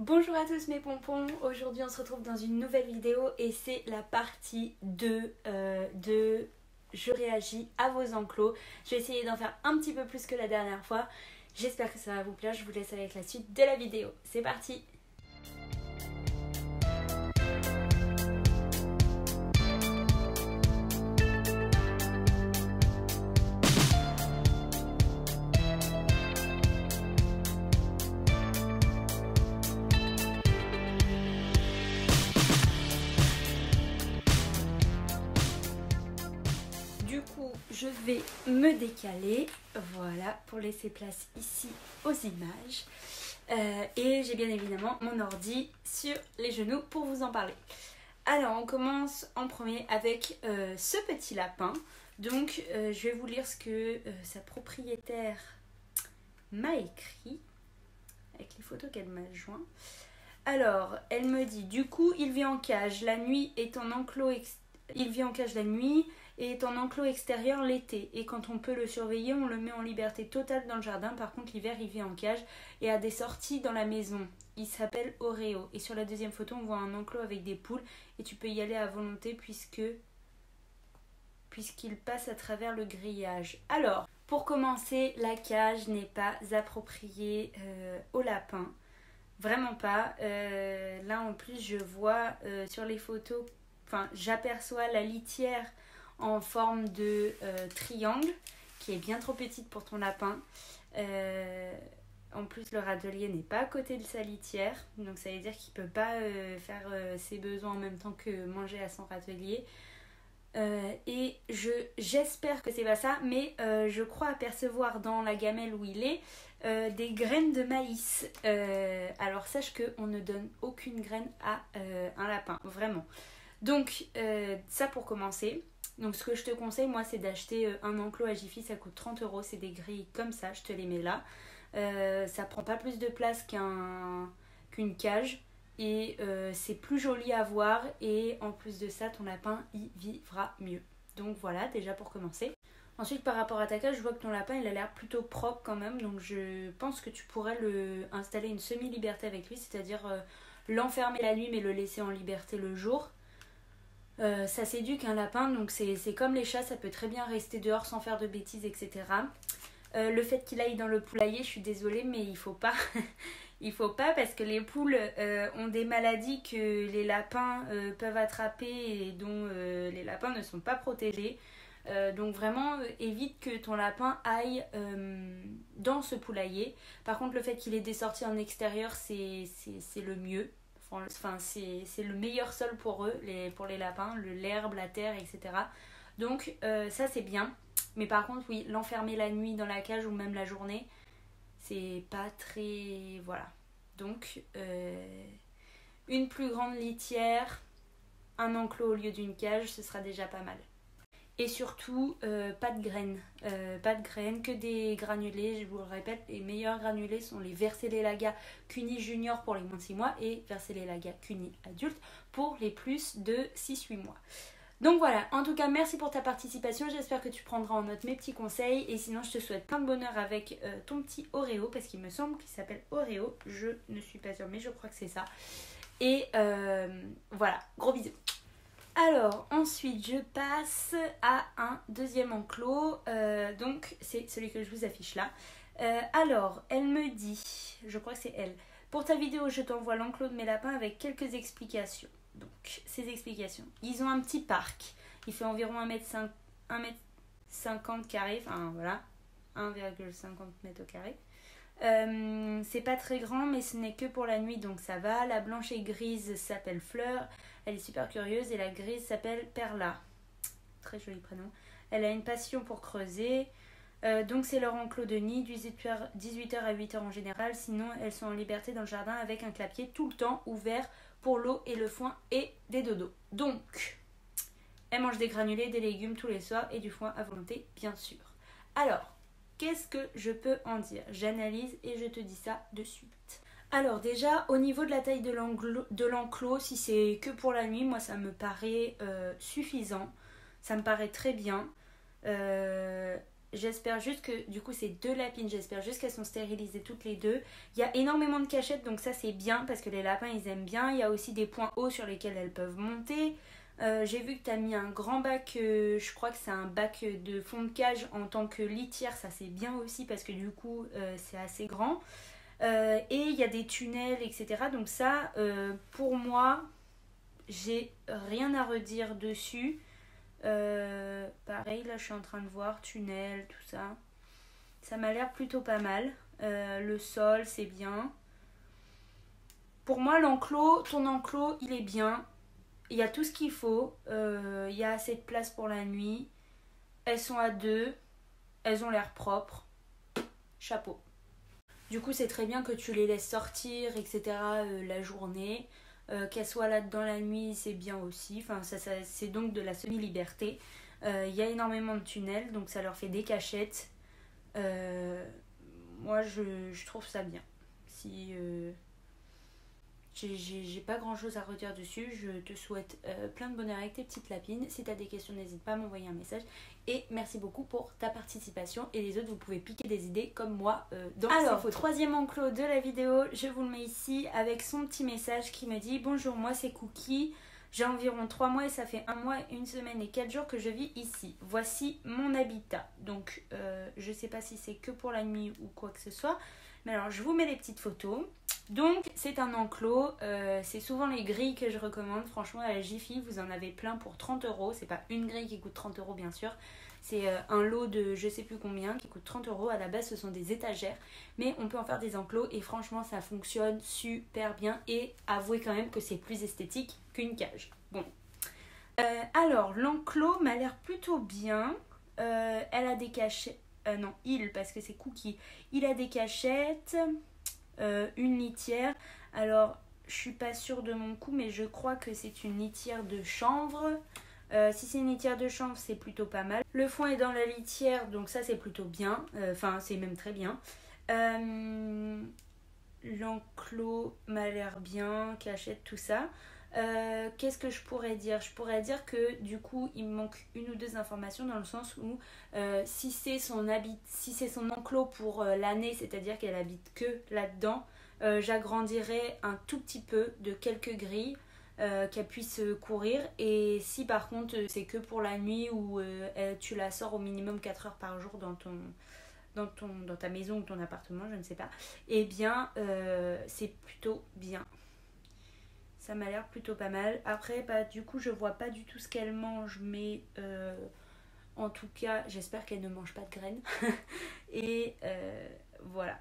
Bonjour à tous mes pompons, aujourd'hui on se retrouve dans une nouvelle vidéo et c'est la partie 2 de Je réagis à vos enclos. Je vais essayer d'en faire un petit peu plus que la dernière fois. J'espère que ça va vous plaire, je vous laisse avec la suite de la vidéo. C'est parti! Du coup, je vais me décaler, voilà, pour laisser place ici aux images. Et j'ai bien évidemment mon ordi sur les genoux pour vous en parler. Alors, on commence en premier avec ce petit lapin. Donc, je vais vous lire ce que sa propriétaire m'a écrit, avec les photos qu'elle m'a joint. Alors, elle me dit, du coup, il vit en cage la nuit et en enclos extérieur l'été. Et quand on peut le surveiller, on le met en liberté totale dans le jardin. Par contre, l'hiver, il vit en cage et a des sorties dans la maison. Il s'appelle Oreo. Et sur la deuxième photo, on voit un enclos avec des poules. Et tu peux y aller à volonté puisqu'il passe à travers le grillage. Alors, pour commencer, la cage n'est pas appropriée au lapin. Vraiment pas. Là, en plus, je vois sur les photos, j'aperçois la litière en forme de triangle qui est bien trop petite pour ton lapin. En plus, le râtelier n'est pas à côté de sa litière, donc ça veut dire qu'il ne peut pas faire ses besoins en même temps que manger à son râtelier. Et j'espère que c'est pas ça, mais je crois apercevoir dans la gamelle où il est des graines de maïs. Alors sache qu'on ne donne aucune graine à un lapin, vraiment. Donc ça pour commencer. Donc ce que je te conseille moi c'est d'acheter un enclos à Jiffy, ça coûte 30 €, c'est des grilles comme ça, je te les mets là. Ça prend pas plus de place qu'une cage. Et c'est plus joli à voir et en plus de ça ton lapin y vivra mieux. Donc voilà, déjà pour commencer. Ensuite par rapport à ta cage, je vois que ton lapin il a l'air plutôt propre quand même. Donc je pense que tu pourrais installer une semi-liberté avec lui, c'est-à-dire l'enfermer la nuit mais le laisser en liberté le jour. Ça s'éduque un lapin, donc c'est comme les chats, ça peut très bien rester dehors sans faire de bêtises, etc. Le fait qu'il aille dans le poulailler, je suis désolée mais il faut pas. Il faut pas parce que les poules ont des maladies que les lapins peuvent attraper et dont les lapins ne sont pas protégés. Donc vraiment évite que ton lapin aille dans ce poulailler. Par contre le fait qu'il ait des sorties en extérieur c'est le mieux. Enfin c'est le meilleur sol pour eux, pour les lapins, l'herbe, la terre, etc. Donc ça c'est bien. Mais par contre oui, l'enfermer la nuit dans la cage ou même la journée, c'est pas très... Voilà. Donc, une plus grande litière, un enclos au lieu d'une cage, ce sera déjà pas mal. Et surtout, pas de graines. Pas de graines, que des granulés. Je vous le répète, les meilleurs granulés sont les Vercelelaga Cuni Junior pour les moins de 6 mois et Vercelelaga Cuni Adulte pour les plus de 6-8 mois. Donc voilà, en tout cas merci pour ta participation, j'espère que tu prendras en note mes petits conseils et sinon je te souhaite plein de bonheur avec ton petit Oreo parce qu'il me semble qu'il s'appelle Oreo, je ne suis pas sûre mais je crois que c'est ça. Et voilà, gros bisous. Alors ensuite je passe à un deuxième enclos, donc c'est celui que je vous affiche là. Alors elle me dit, je crois que c'est elle, pour ta vidéo je t'envoie l'enclos de mes lapins avec quelques explications. Donc, ces explications. Ils ont un petit parc. Il fait environ 1m50 carré. Enfin, voilà. 1,50 m au carré. C'est pas très grand, mais ce n'est que pour la nuit, donc ça va. La blanche et grise s'appelle Fleur. Elle est super curieuse. Et la grise s'appelle Perla. Très joli prénom. Elle a une passion pour creuser. Donc, c'est leur enclos de nid. 18h à 8h en général. Sinon, elles sont en liberté dans le jardin avec un clapier tout le temps ouvert pour l'eau et le foin et des dodos. Donc, elle mange des granulés, des légumes tous les soirs et du foin à volonté, bien sûr. Alors, qu'est-ce que je peux en dire? J'analyse et je te dis ça de suite. Alors déjà, au niveau de la taille de l'enclos, si c'est que pour la nuit, moi ça me paraît suffisant. Ça me paraît très bien. j'espère juste que du coup c'est 2 lapines, j'espère juste qu'elles sont stérilisées toutes les deux. Il y a énormément de cachettes, donc ça c'est bien parce que les lapins ils aiment bien. Il y a aussi des points hauts sur lesquels elles peuvent monter. J'ai vu que tu as mis un grand bac, je crois que c'est un bac de fond de cage en tant que litière, ça c'est bien aussi parce que du coup c'est assez grand. Et il y a des tunnels, etc. Donc ça, pour moi, j'ai rien à redire dessus. Pareil, là je suis en train de voir, tunnel, tout ça. Ça m'a l'air plutôt pas mal. Le sol, c'est bien. Pour moi, ton enclos, il est bien. Il y a tout ce qu'il faut. Il y a assez de place pour la nuit. Elles sont à 2. Elles ont l'air propres. Chapeau. Du coup, c'est très bien que tu les laisses sortir, etc. La journée. Qu'elles soient là dans la nuit, c'est bien aussi. Enfin, c'est donc de la semi-liberté. Il y a énormément de tunnels, donc ça leur fait des cachettes. Moi, je trouve ça bien. Si j'ai pas grand chose à redire dessus, je te souhaite plein de bonheur avec tes petites lapines. Si tu as des questions, n'hésite pas à m'envoyer un message. Et merci beaucoup pour ta participation. Et les autres, vous pouvez piquer des idées comme moi dans ces photos. Troisième enclos de la vidéo, je vous le mets ici avec son petit message qui me dit: bonjour, moi c'est Cookie. J'ai environ 3 mois et ça fait 1 mois, 1 semaine et 4 jours que je vis ici. Voici mon habitat. Donc je sais pas si c'est que pour la nuit ou quoi que ce soit. Mais alors je vous mets les petites photos. Donc c'est un enclos, c'est souvent les grilles que je recommande. Franchement, à la Jiffy, vous en avez plein pour 30 €. C'est pas une grille qui coûte 30 € bien sûr. C'est un lot de je sais plus combien qui coûte 30 €. À la base, ce sont des étagères. Mais on peut en faire des enclos et franchement, ça fonctionne super bien. Et avouez quand même que c'est plus esthétique qu'une cage. Bon. Alors, l'enclos m'a l'air plutôt bien. Elle a des cachettes. Non, parce que c'est Cookie. Il a des cachettes. Une litière. Alors, je suis pas sûre de mon coup, mais je crois que c'est une litière de chanvre. Si c'est une litière de chanvre, c'est plutôt pas mal. Le foin est dans la litière, donc ça c'est plutôt bien. Enfin, c'est même très bien. L'enclos m'a l'air bien, cachette, tout ça. Qu'est-ce que je pourrais dire? Je pourrais dire que du coup il me manque 1 ou 2 informations dans le sens où si c'est son enclos pour l'année, c'est-à-dire qu'elle habite que là-dedans, j'agrandirais un tout petit peu de quelques grilles qu'elle puisse courir. Et si par contre c'est que pour la nuit où tu la sors au minimum 4 heures par jour dans ta maison ou ton appartement, je ne sais pas, eh bien c'est plutôt bien. Ça m'a l'air plutôt pas mal. Après, bah, du coup, je vois pas du tout ce qu'elle mange, mais en tout cas, j'espère qu'elle ne mange pas de graines. Et voilà.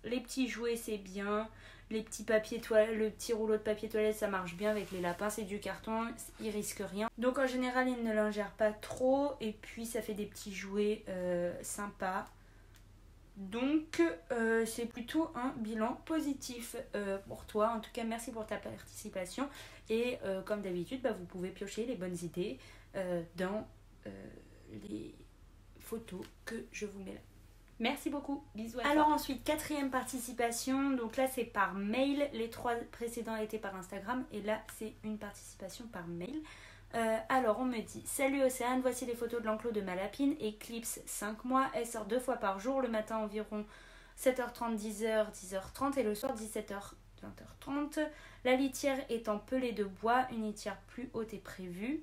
Les petits jouets, c'est bien. Les petits papiers toilettes, le petit rouleau de papier toilette, ça marche bien avec les lapins. C'est du carton, ils risquent rien. Donc en général, ils ne l'ingèrent pas trop. Et puis, ça fait des petits jouets sympas. Donc c'est plutôt un bilan positif pour toi. En tout cas, merci pour ta participation. Et comme d'habitude, bah, vous pouvez piocher les bonnes idées dans les photos que je vous mets là. Merci beaucoup, bisous à toi. Alors ensuite, 4e participation. Donc là, c'est par mail. Les 3 précédents étaient par Instagram. Et là, c'est une participation par mail. Alors on me dit: salut Océane, voici les photos de l'enclos de ma lapine Eclipse 5 mois. Elle sort 2 fois par jour, le matin environ 7h30, 10h, 10h30 et le soir 17h, 20h30. La litière est en pellet de bois, une litière plus haute est prévue.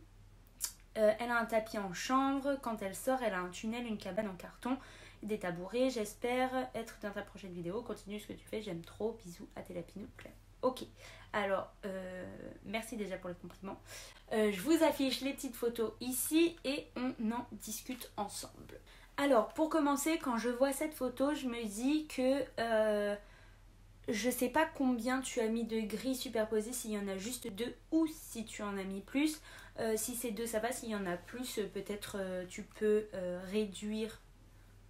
Elle a un tapis en chanvre. Quand elle sort, elle a un tunnel, une cabane en carton, des tabourets. J'espère être dans ta prochaine vidéo. Continue ce que tu fais, j'aime trop. Bisous à tes lapines Claire. Ok, alors merci déjà pour les compliments. Je vous affiche les petites photos ici et on en discute ensemble. Alors pour commencer, quand je vois cette photo, je me dis que je sais pas combien tu as mis de grilles superposées, s'il y en a juste 2 ou si tu en as mis plus. Si c'est 2, ça va. S'il y en a plus, peut-être tu peux réduire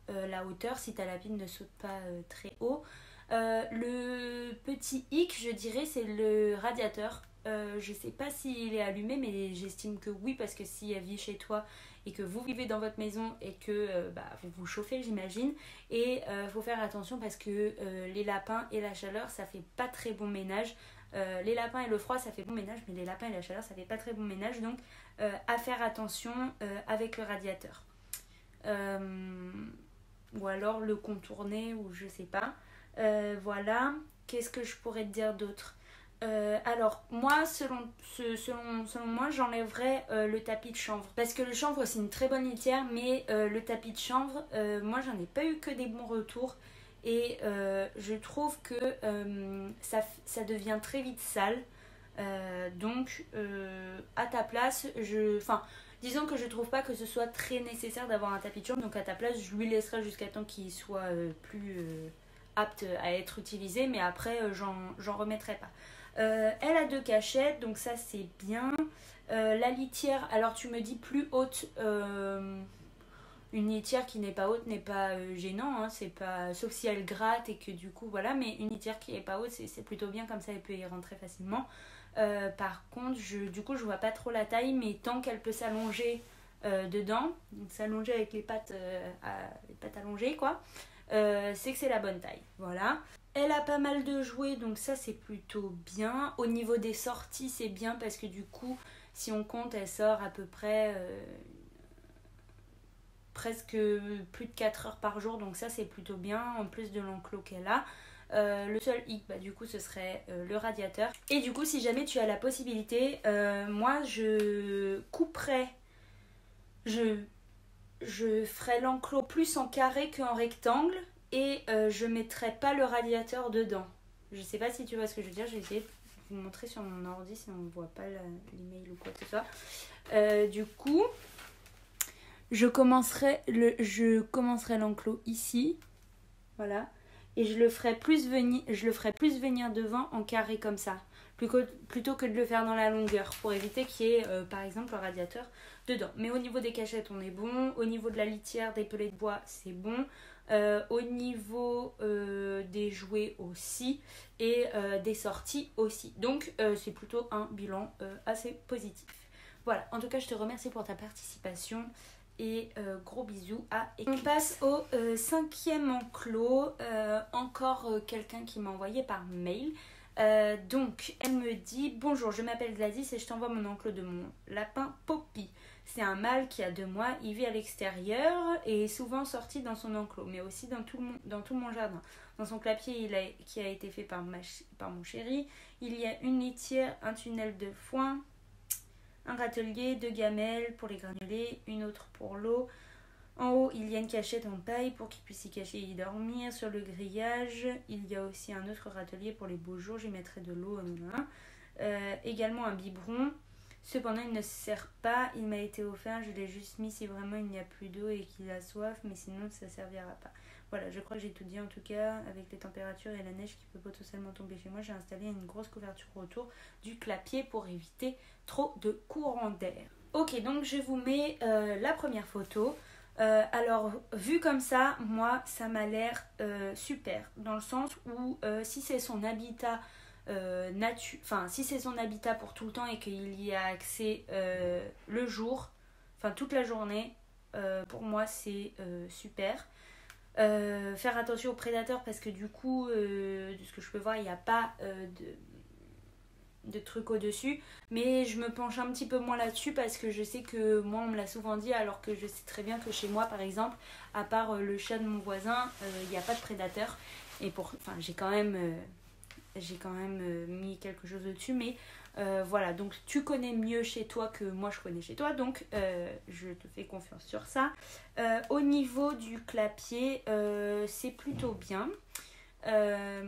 la hauteur si ta lapine ne saute pas très haut. Le petit hic, je dirais, c'est le radiateur. Je sais pas s'il est allumé, mais j'estime que oui, parce que si elle vit chez toi et que vous vivez dans votre maison et que vous vous chauffez, j'imagine. Et faut faire attention parce que les lapins et la chaleur, ça fait pas très bon ménage. Les lapins et le froid, ça fait bon ménage, mais les lapins et la chaleur, ça fait pas très bon ménage. Donc à faire attention avec le radiateur. Ou alors le contourner ou je sais pas. Voilà. Qu'est-ce que je pourrais te dire d'autre? Alors moi selon moi j'enlèverais le tapis de chanvre parce que le chanvre c'est une très bonne litière mais le tapis de chanvre moi j'en ai pas eu que des bons retours et je trouve que ça devient très vite sale. Donc à ta place disons que je trouve pas que ce soit très nécessaire d'avoir un tapis de chambre, donc à ta place je lui laisserai jusqu'à temps qu'il soit plus apte à être utilisé, mais après j'en remettrai pas. Elle a 2 cachettes, donc ça c'est bien. La litière, alors tu me dis plus haute, une litière qui n'est pas haute n'est pas gênant, hein, c'est pas, sauf si elle gratte et que du coup voilà, mais une litière qui est pas haute c'est plutôt bien, comme ça elle peut y rentrer facilement. Par contre du coup je vois pas trop la taille, mais tant qu'elle peut s'allonger dedans, donc s'allonger avec les pattes allongées quoi, c'est que c'est la bonne taille, voilà. Elle a pas mal de jouets, donc ça c'est plutôt bien. Au niveau des sorties c'est bien parce que du coup si on compte elle sort à peu près presque plus de 4 heures par jour, donc ça c'est plutôt bien en plus de l'enclos qu'elle a. Le seul hic du coup ce serait le radiateur, et du coup si jamais tu as la possibilité, moi je couperais, je ferais l'enclos plus en carré qu'en rectangle, et je mettrais pas le radiateur dedans. Je sais pas si tu vois ce que je veux dire, je vais essayer de vous montrer sur mon ordi si on ne voit pas l'email ou quoi que ce soit. Du coup je commencerai l'enclos ici, voilà, et je le ferai plus venir devant en carré comme ça, plutôt que de le faire dans la longueur, pour éviter qu'il y ait par exemple un radiateur dedans. Mais au niveau des cachettes on est bon, au niveau de la litière, des pelets de bois c'est bon, au niveau des jouets aussi, et des sorties aussi. Donc c'est plutôt un bilan assez positif. Voilà, en tout cas je te remercie pour ta participation. Et gros bisous à Éclipse. On passe au 5e enclos. Encore quelqu'un qui m'a envoyé par mail. Donc elle me dit: bonjour, je m'appelle Gladys et je t'envoie mon enclos de mon lapin Poppy. C'est un mâle qui a 2 mois, il vit à l'extérieur et est souvent sorti dans son enclos, mais aussi dans tout mon jardin. Dans son clapier qui a été fait par mon chéri, il y a une litière, un tunnel de foin, un râtelier, 2 gamelles pour les granulés, une autre pour l'eau. En haut, il y a une cachette en paille pour qu'il puisse y cacher et y dormir. Sur le grillage, il y a aussi un autre râtelier pour les beaux jours. J'y mettrai de l'eau. Également un biberon. Cependant, il ne se sert pas. Il m'a été offert. Je l'ai juste mis si vraiment il n'y a plus d'eau et qu'il a soif. Mais sinon, ça ne servira pas. Voilà, je crois que j'ai tout dit en tout cas. Avec les températures et la neige qui peut potentiellement tomber chez moi, j'ai installé une grosse couverture autour du clapier pour éviter trop de courant d'air. Ok, donc je vous mets la première photo. Alors, vu comme ça, moi, ça m'a l'air super. Dans le sens où si c'est son habitat si c'est son habitat pour tout le temps et qu'il y a accès le jour, enfin toute la journée, pour moi c'est super. Faire attention aux prédateurs parce que du coup de ce que je peux voir il n'y a pas de trucs au-dessus, mais je me penche un petit peu moins là-dessus parce que je sais que moi on me l'a souvent dit, alors que je sais très bien que chez moi par exemple, à part le chat de mon voisin, il n'y a pas de prédateurs, et j'ai quand même mis quelque chose au-dessus, mais voilà, donc tu connais mieux chez toi que moi je connais chez toi, donc je te fais confiance sur ça. Au niveau du clapier, c'est plutôt bien. La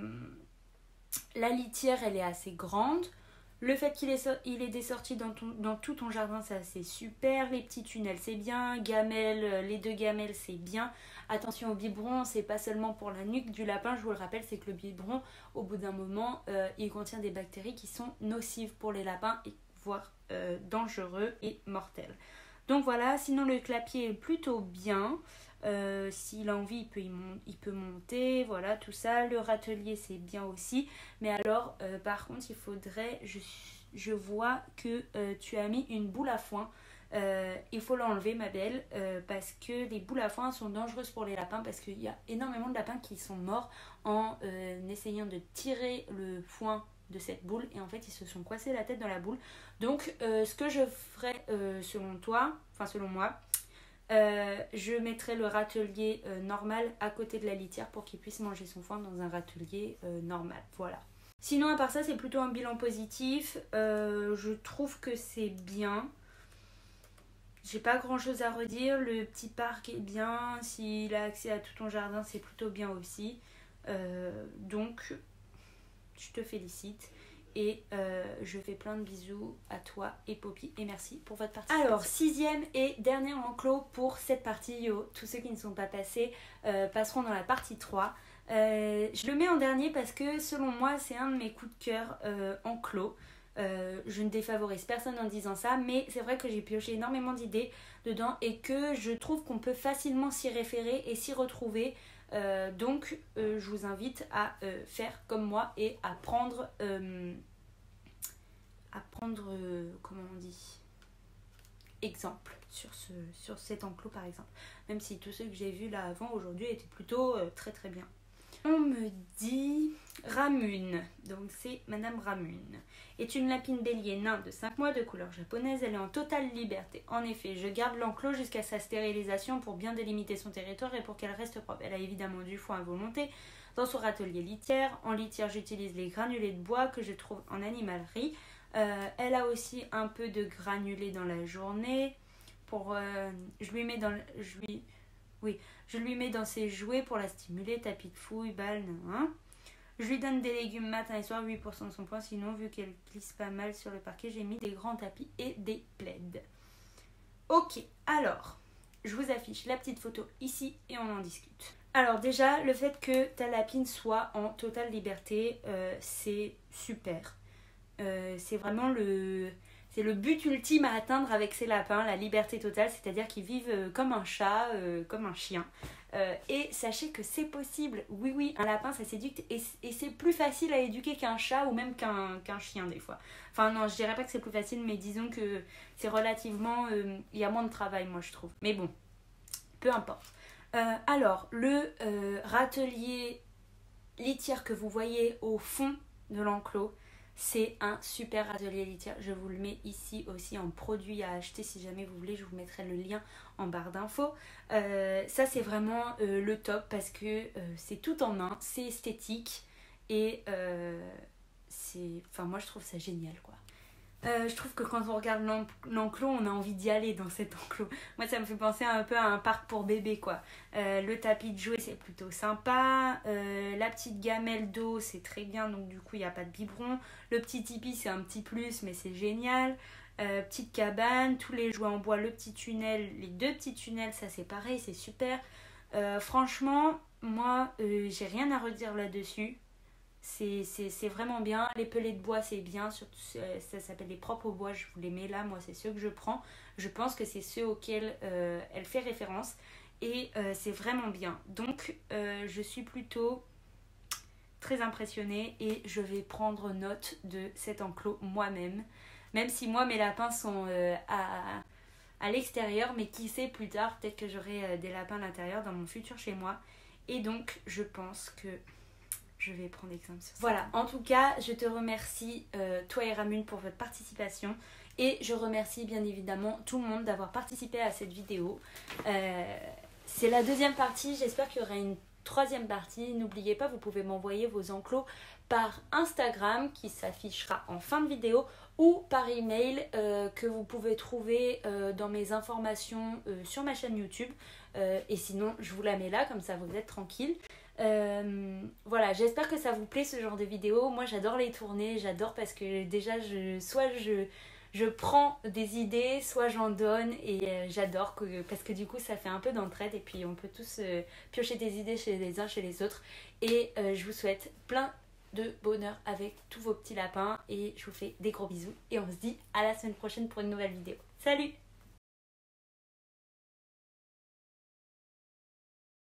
litière elle est assez grande. Le fait qu'il ait des sorties dans tout ton jardin, ça c'est super. Les petits tunnels c'est bien. Les 2 gamelles c'est bien. Attention au biberon, c'est pas seulement pour la nuque du lapin, je vous le rappelle, c'est que le biberon, au bout d'un moment, il contient des bactéries qui sont nocives pour les lapins, et voire dangereux et mortels. Donc voilà, sinon le clapier est plutôt bien. S'il a envie, il peut monter, voilà, tout ça. Le râtelier c'est bien aussi, mais alors par contre il faudrait, je vois que tu as mis une boule à foin. Il faut l'enlever ma belle, parce que les boules à foin sont dangereuses pour les lapins, parce qu'il y a énormément de lapins qui sont morts en essayant de tirer le foin de cette boule, et en fait ils se sont coincés la tête dans la boule. Donc ce que je ferais selon moi, Je mettrai le râtelier normal à côté de la litière pour qu'il puisse manger son foin dans un râtelier normal. Voilà. Sinon, à part ça, c'est plutôt un bilan positif. Je trouve que c'est bien. J'ai pas grand chose à redire. Le petit parc est bien. S'il a accès à tout ton jardin, c'est plutôt bien aussi. Donc, je te félicite. Et je fais plein de bisous à toi et Poppy. Et merci pour votre participation. Alors, 6e et dernier enclos pour cette partie. Tous ceux qui ne sont pas passés passeront dans la partie 3. Je le mets en dernier parce que selon moi c'est un de mes coups de cœur enclos. Je ne défavorise personne en disant ça, mais c'est vrai que j'ai pioché énormément d'idées dedans et que je trouve qu'on peut facilement s'y référer et s'y retrouver. Donc je vous invite à faire comme moi et à prendre comment on dit, exemple sur cet enclos par exemple. Même si tous ceux que j'ai vus là avant aujourd'hui étaient plutôt très très bien. On me dit Ramune, donc c'est Madame Ramune, est une lapine bélier nain de 5 mois de couleur japonaise. Elle est en totale liberté. En effet, je garde l'enclos jusqu'à sa stérilisation pour bien délimiter son territoire et pour qu'elle reste propre. Elle a évidemment du foin à volonté dans son râtelier litière. En litière, j'utilise les granulés de bois que je trouve en animalerie. Elle a aussi un peu de granulés dans la journée. Je lui mets dans ses jouets pour la stimuler, tapis de fouille, balles, hein. Je lui donne des légumes matin et soir, 8% de son poids. Sinon, vu qu'elle glisse pas mal sur le parquet, j'ai mis des grands tapis et des plaids. Ok, alors, je vous affiche la petite photo ici et on en discute. Alors déjà, le fait que ta lapine soit en totale liberté, c'est super. C'est vraiment c'est le but ultime à atteindre avec ces lapins, la liberté totale, c'est-à-dire qu'ils vivent comme un chat, comme un chien. Et sachez que c'est possible. Oui, un lapin ça s'éduque et c'est plus facile à éduquer qu'un chat ou même qu'un chien des fois. Enfin non, je dirais pas que c'est plus facile, mais disons que c'est relativement... il y a moins de travail moi je trouve. Mais bon, peu importe. Alors, le râtelier litière que vous voyez au fond de l'enclos, c'est un super râtelier litière. Je vous le mets ici aussi en produit à acheter si jamais vous voulez. Je vous mettrai le lien en barre d'infos. Ça c'est vraiment le top parce que c'est tout en un, c'est esthétique et moi je trouve ça génial quoi. Je trouve que quand on regarde l'enclos, on a envie d'y aller dans cet enclos. Moi, ça me fait penser un peu à un parc pour bébés, quoi. Le tapis de jouet, c'est plutôt sympa. La petite gamelle d'eau, c'est très bien, donc du coup, il n'y a pas de biberon. Le petit tipi, c'est un petit plus, mais c'est génial. Petite cabane, tous les jouets en bois, le petit tunnel, les 2 petits tunnels, ça c'est pareil, c'est super. Franchement, moi, j'ai rien à redire là-dessus. C'est vraiment bien. Les pelets de bois c'est bien, surtout, ça s'appelle les propres bois, je vous les mets là, moi c'est ceux que je prends. Je pense que c'est ceux auxquels elle fait référence et c'est vraiment bien. Donc je suis plutôt très impressionnée et je vais prendre note de cet enclos moi-même. Même si moi mes lapins sont à l'extérieur, mais qui sait plus tard, peut-être que j'aurai des lapins à l'intérieur dans mon futur chez moi. Et donc je pense que je vais prendre exemple sur ça. Voilà, en tout cas, je te remercie, toi et Ramune, pour votre participation. Et je remercie bien évidemment tout le monde d'avoir participé à cette vidéo. C'est la 2e partie, j'espère qu'il y aura une 3e partie. N'oubliez pas, vous pouvez m'envoyer vos enclos par Instagram qui s'affichera en fin de vidéo ou par email que vous pouvez trouver dans mes informations sur ma chaîne YouTube. Et sinon, je vous la mets là, comme ça vous êtes tranquille. Voilà, j'espère que ça vous plaît ce genre de vidéo. Moi j'adore les tourner, j'adore parce que déjà je prends des idées, soit j'en donne et j'adore parce que du coup ça fait un peu d'entraide et puis on peut tous piocher des idées chez les uns chez les autres. Et je vous souhaite plein de bonheur avec tous vos petits lapins et je vous fais des gros bisous et on se dit à la semaine prochaine pour une nouvelle vidéo. Salut!